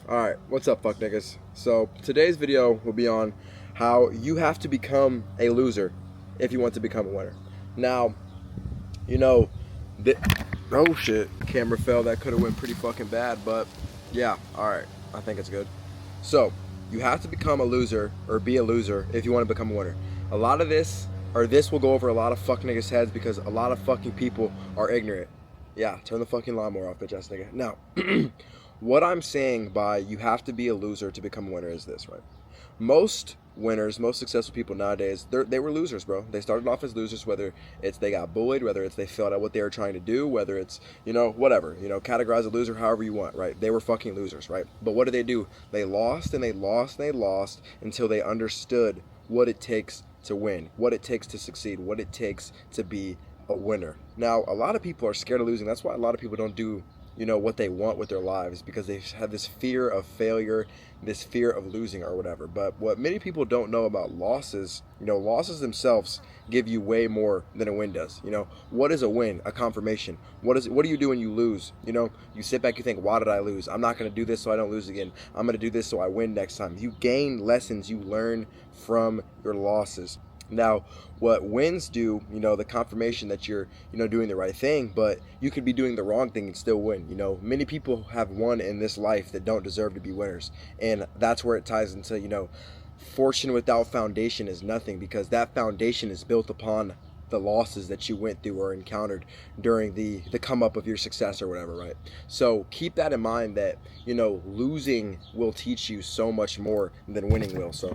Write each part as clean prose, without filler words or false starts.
Alright, what's up, fuck niggas? So, today's video will be on how you have to become a loser if you want to become a winner. Now, you know, th- oh shit, camera fell. That could have went pretty fucking bad, but yeah, alright, I think it's good. So, you have to become a loser or be a loser if you want to become a winner. A lot of this will go over a lot of fuck niggas' heads because a lot of fucking people are ignorant. Yeah, turn the fucking lawnmower off, bitch ass nigga. Now, what I'm saying by you have to be a loser to become a winner is this, right? Most winners, most successful people nowadays, they were losers, bro. They started off as losers, whether it's they got bullied, whether it's they failed at what they were trying to do, whether it's, whatever, categorize a loser however you want, right? They were fucking losers, right? But what did they do? They lost and they lost and they lost until they understood what it takes to win, what it takes to succeed, what it takes to be a winner. Now, a lot of people are scared of losing. That's why a lot of people don't do what they want with their lives, because they have this fear of failure, this fear of losing or whatever. But what many people don't know about losses, losses themselves give you way more than a win does. What is a win? A confirmation. What do you do when you lose? You sit back, you think, why did I lose? I'm not going to do this so I don't lose again. I'm going to do this so I win next time. You gain lessons, you learn from your losses. Now, what wins do, the confirmation that you're, doing the right thing, but you could be doing the wrong thing and still win. Many people have won in this life that don't deserve to be winners. And that's where it ties into, fortune without foundation is nothing, because that foundation is built upon the losses that you went through or encountered during the come up of your success or whatever, right? So keep that in mind, that, losing will teach you so much more than winning will. So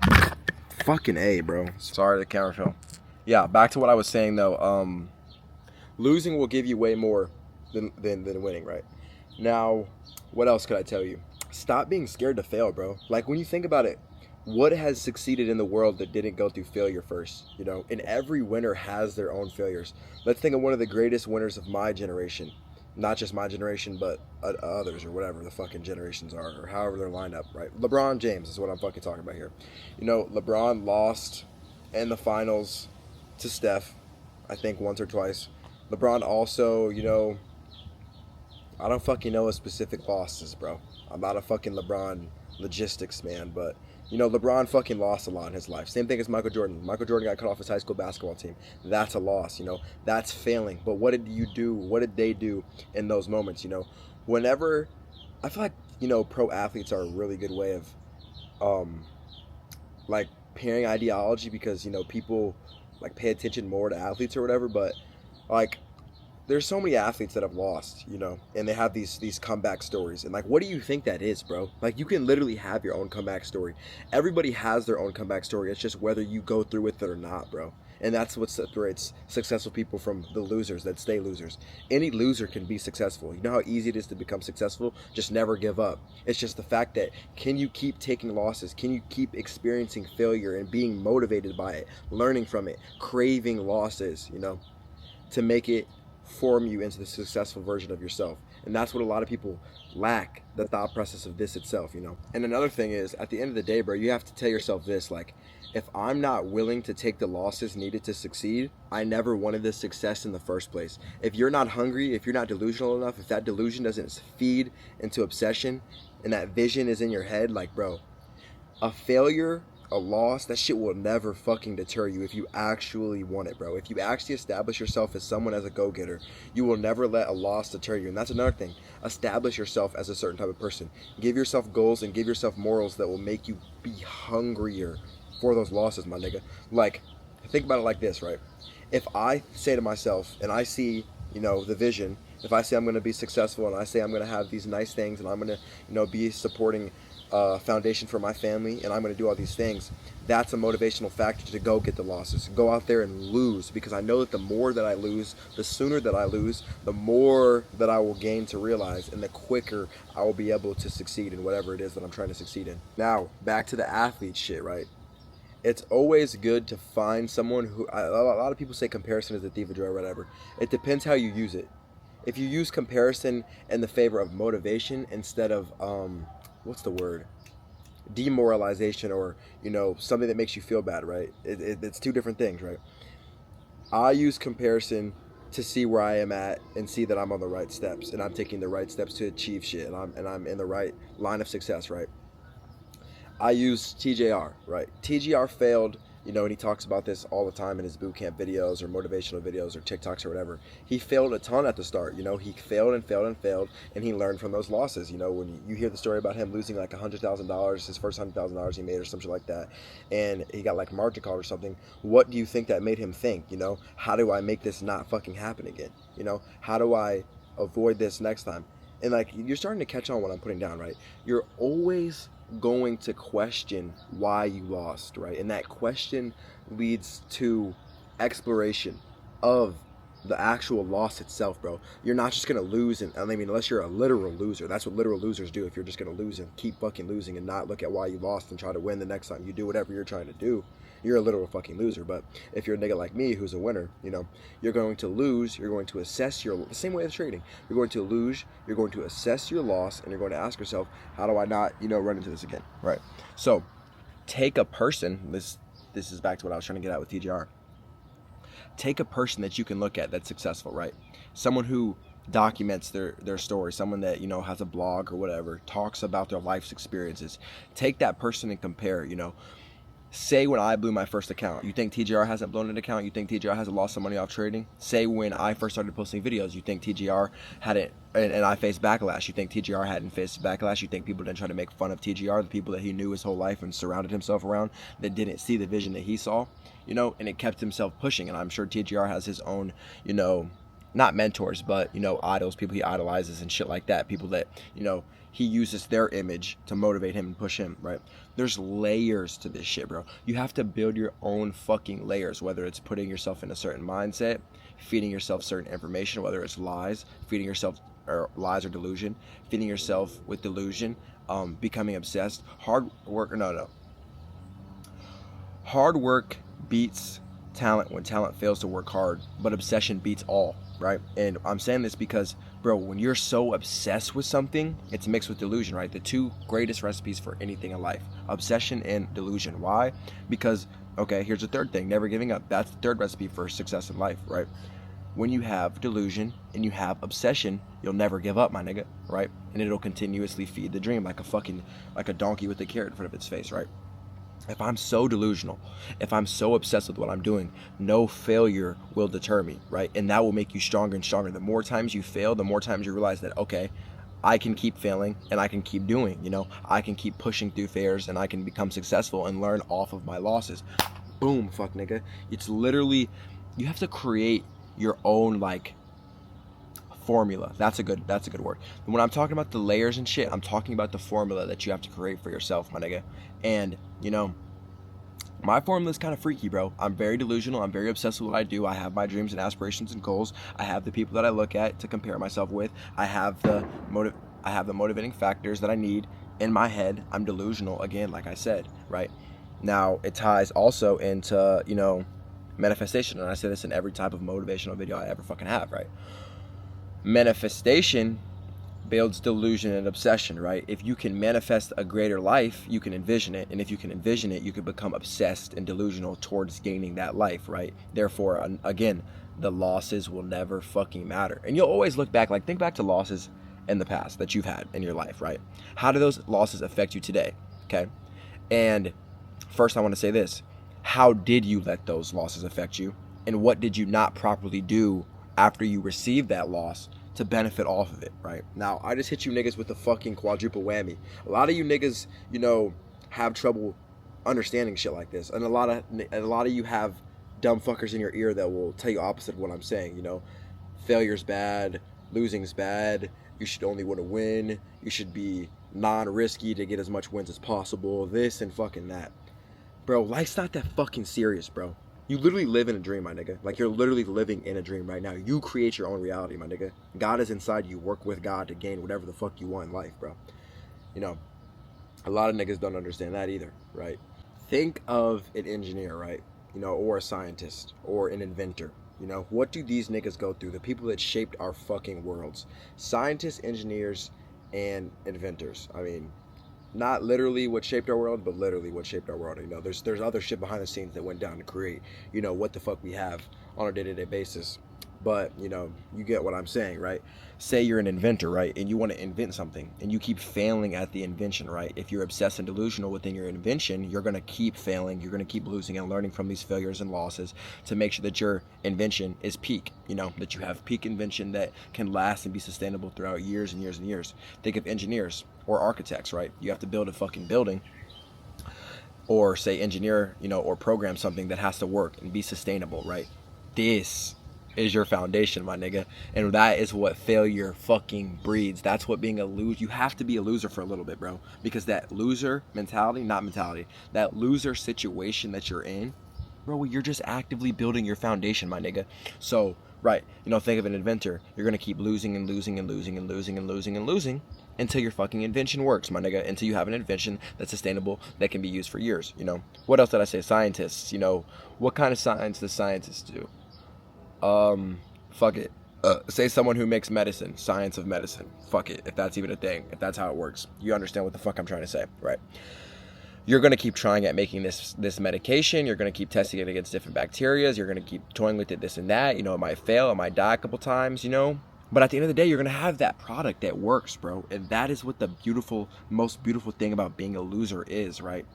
fucking A, bro. Sorry, the camera fell. Yeah, back to what I was saying though. Losing will give you way more than winning, right? Now, what else could I tell you? Stop being scared to fail, bro. Like, when you think about it, what has succeeded in the world that didn't go through failure first? And every winner has their own failures. Let's think of one of the greatest winners of my generation. Not just my generation, but others, or whatever the fucking generations are, or however they're lined up, right? LeBron James is what I'm fucking talking about here. LeBron lost in the finals to Steph, I think once or twice. LeBron also, I don't fucking know his specific losses, bro. I'm not a fucking LeBron logistics man, but LeBron fucking lost a lot in his life. Same thing as Michael Jordan. Michael Jordan got cut off his high school basketball team. That's a loss, that's failing. But what did you do? What did they do in those moments? Whenever I feel like, pro athletes are a really good way of like pairing ideology, because people like pay attention more to athletes or whatever, but like there's so many athletes that have lost, and they have these comeback stories. And like, what do you think that is, bro? Like, you can literally have your own comeback story. Everybody has their own comeback story. It's just whether you go through with it or not, bro. And that's what separates successful people from the losers that stay losers. Any loser can be successful. You know how easy it is to become successful? Just never give up. It's just the fact that, can you keep taking losses? Can you keep experiencing failure and being motivated by it, learning from it, craving losses, to make it form you into the successful version of yourself? And that's what a lot of people lack, the thought process of this itself. And another thing is, at the end of the day, bro, you have to tell yourself this, like, if I'm not willing to take the losses needed to succeed, I never wanted this success in the first place. If you're not hungry, if you're not delusional enough, if that delusion doesn't feed into obsession and that vision is in your head, like, bro, a failure, a loss, that shit will never fucking deter you if you actually want it, bro. If you actually establish yourself as someone, as a go-getter, you will never let a loss deter you. And that's another thing. Establish yourself as a certain type of person. Give yourself goals and give yourself morals that will make you be hungrier for those losses, my nigga. Like, think about it like this, right? If I say to myself, and I see, the vision, if I say I'm going to be successful, and I say I'm going to have these nice things, and I'm going to, be supporting foundation for my family, and I'm going to do all these things, that's a motivational factor to go get the losses. Go out there and lose, because I know that the more that I lose, the sooner that I lose, the more that I will gain to realize, and the quicker I will be able to succeed in whatever it is that I'm trying to succeed in. Now, back to the athlete shit, right? It's always good to find someone who, a lot of people say comparison is the thief of joy or whatever. It depends how you use it. If you use comparison in the favor of motivation instead of what's the word, demoralization, or something that makes you feel bad, right? It's two different things, right? I use comparison to see where I am at and see that I'm on the right steps and I'm taking the right steps to achieve shit and I'm in the right line of success, right? I use TJR, right? TJR failed, you know, and he talks about this all the time in his boot camp videos or motivational videos or TikToks or whatever. He failed a ton at the start, you know, he failed and failed and failed, and he learned from those losses. You know, when you hear the story about him losing like $100,000, his first $100,000 he made or something like that, and he got like margin call or something, what do you think that made him think? You know, how do I make this not fucking happen again? You know, how do I avoid this next time? And like, you're starting to catch on what I'm putting down, right? You're always going to question why you lost, right? And that question leads to exploration of the actual loss itself, bro. You're not just gonna lose, and I mean, unless you're a literal loser. That's what literal losers do. If you're just gonna lose and keep fucking losing and not look at why you lost and try to win the next time you do whatever you're trying to do, you're a literal fucking loser. But if you're a nigga like me who's a winner, you know, you're going to lose, you're going to assess the same way as trading. You're going to lose, you're going to assess your loss, and you're going to ask yourself, how do I not, you know, run into this again, right? So take a person, this is back to what I was trying to get at with TJR. Take a person that you can look at that's successful, right? Someone who documents their story, someone that, you know, has a blog or whatever, talks about their life's experiences. Take that person and compare, you know. Say when I blew my first account, you think TJR hasn't blown an account? You think TJR hasn't lost some money off trading? Say when I first started posting videos, you think TJR hadn't, and I faced backlash. You think TJR hadn't faced backlash? You think people didn't try to make fun of TJR, the people that he knew his whole life and surrounded himself around that didn't see the vision that he saw? You know, and it kept himself pushing. And I'm sure TJR has his own, you know, not mentors, but, you know, idols, people he idolizes and shit like that. People that, you know, he uses their image to motivate him and push him, right? There's layers to this shit, bro. You have to build your own fucking layers, whether it's putting yourself in a certain mindset, feeding yourself certain information, whether it's lies, feeding yourself or lies or delusion, feeding yourself with delusion, becoming obsessed. Hard work beats talent when talent fails to work hard, but obsession beats all, right? And I'm saying this because, bro, when you're so obsessed with something, it's mixed with delusion, right? The two greatest recipes for anything in life, obsession and delusion. Why? Because, okay, here's the third thing, never giving up. That's the third recipe for success in life, right? When you have delusion and you have obsession, you'll never give up, my nigga, right? And it'll continuously feed the dream like a donkey with a carrot in front of its face, right? If I'm so delusional, if I'm so obsessed with what I'm doing, no failure will deter me, right? And that will make you stronger and stronger. The more times you fail, the more times you realize that, okay, I can keep failing and I can keep doing, you know, I can keep pushing through failures and I can become successful and learn off of my losses. Boom, fuck nigga. It's literally, you have to create your own, like, formula. That's a good word. When I'm talking about the layers and shit, I'm talking about the formula that you have to create for yourself, my nigga. And, you know, my formula is kind of freaky, bro. I'm very delusional. I'm very obsessed with what I do. I have my dreams and aspirations and goals. I have the people that I look at to compare myself with. I have the motivating factors that I need in my head. I'm delusional, again, like I said, right? Now, it ties also into, you know, manifestation. And I say this in every type of motivational video I ever fucking have, right? Manifestation builds delusion and obsession, right? If you can manifest a greater life, you can envision it. And if you can envision it, you can become obsessed and delusional towards gaining that life, right? Therefore, again, the losses will never fucking matter. And you'll always look back, like, think back to losses in the past that you've had in your life, right? How do those losses affect you today? Okay. And first, I want to say this. How did you let those losses affect you? And what did you not properly do after you received that loss to benefit off of it, right? Now, I just hit you niggas with a fucking quadruple whammy. A lot of you niggas, you know, have trouble understanding shit like this. And a lot of you have dumb fuckers in your ear that will tell you opposite of what I'm saying, you know. Failure's bad, losing's bad, you should only want to win, you should be non-risky to get as much wins as possible, this and fucking that. Bro, life's not that fucking serious, bro. You literally live in a dream, my nigga. Like, you're literally living in a dream right now. You create your own reality, my nigga. God is inside you. Work with God to gain whatever the fuck you want in life, bro. You know, a lot of niggas don't understand that either, right? Think of an engineer, right? You know, or a scientist, or an inventor. You know, what do these niggas go through? The people that shaped our fucking worlds. Scientists, engineers, and inventors. I mean, not literally what shaped our world, but literally what shaped our world. You know, there's other shit behind the scenes that went down to create, you know, what the fuck we have on a day-to-day basis. but you know, you get what I'm saying, right? Say you're an inventor, right, and you want to invent something, and you keep failing at the invention, right? If you're obsessed and delusional within your invention, you're going to keep failing, you're going to keep losing and learning from these failures and losses to make sure that your invention is peak, you know, that you have peak invention that can last and be sustainable throughout years and years and years. Think of engineers or architects, right? You have to build a fucking building, or say engineer, you know, or program something that has to work and be sustainable, right? This is your foundation, my nigga. And that is what failure fucking breeds. That's what being a loser, you have to be a loser for a little bit, bro. Because that loser mentality, that loser situation that you're in, bro, you're just actively building your foundation, my nigga. So, right, you know, think of an inventor. You're gonna keep losing and losing and losing and losing and losing and losing until your fucking invention works, my nigga. Until you have an invention that's sustainable, that can be used for years, you know. What else did I say? Scientists, you know, what kind of science do scientists do? Fuck it. Say someone who makes medicine, science of medicine. Fuck it, if that's even a thing, if that's how it works. You understand what the fuck I'm trying to say, right? You're going to keep trying at making this medication. You're going to keep testing it against different bacteria. You're going to keep toying with it, this and that. You know, it might fail. It might die a couple times, you know. But at the end of the day, you're going to have that product that works, bro. And that is what the most beautiful thing about being a loser is, right?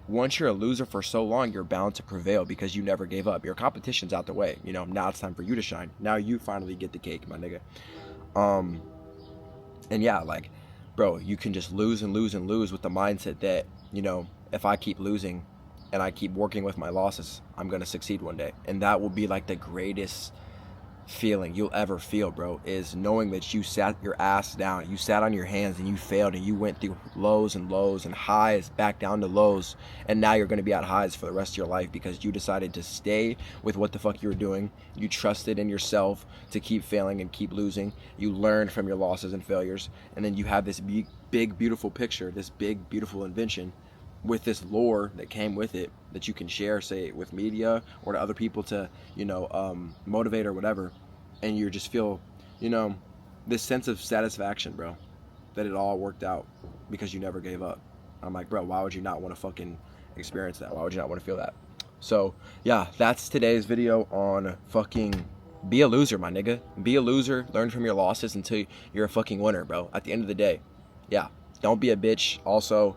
Once you're a loser for so long, you're bound to prevail because you never gave up. Your competition's out the way. You know, now it's time for you to shine. Now you finally get the cake, my nigga. And yeah, like, bro, you can just lose and lose and lose with the mindset that, you know, if I keep losing and I keep working with my losses, I'm going to succeed one day. And that will be like the greatest feeling you'll ever feel, bro, is knowing that you sat your ass down, you sat on your hands and you failed, and you went through lows and lows and highs back down to lows, and now you're going to be at highs for the rest of your life because you decided to stay with what the fuck you were doing. You trusted in yourself to keep failing and keep losing. You learned from your losses and failures, and then you have this big beautiful picture, this big beautiful invention with this lore that came with it that you can share, say, with media or to other people to, you know, motivate or whatever. And you just feel, you know, this sense of satisfaction, bro, that it all worked out because you never gave up. I'm like, bro, why would you not want to fucking experience that? Why would you not want to feel that? So yeah, that's today's video on fucking be a loser, my nigga. Be a loser, learn from your losses until you're a fucking winner, bro. At the end of the day, yeah, don't be a bitch. Also,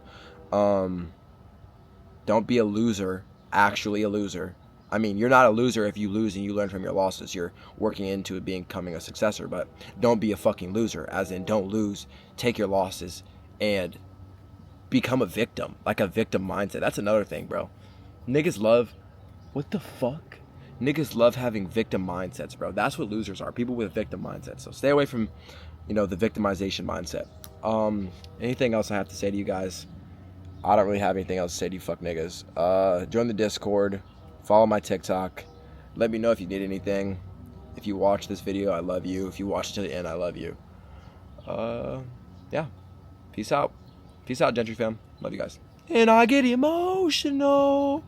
don't be a loser, actually a loser. I mean, you're not a loser if you lose and you learn from your losses. You're working into becoming a successor, but don't be a fucking loser, as in don't lose, take your losses, and become a victim, like a victim mindset. That's another thing, bro. Niggas love, what the fuck? Niggas love having victim mindsets, bro. That's what losers are, people with victim mindsets. So stay away from, you know, the victimization mindset. Anything else I have to say to you guys? I don't really have anything else to say to you fuck niggas. Join the Discord. Follow my TikTok. Let me know if you need anything. If you watch this video, I love you. If you watch it to the end, I love you. Yeah. Peace out. Peace out, Gentry fam. Love you guys. And I get emotional.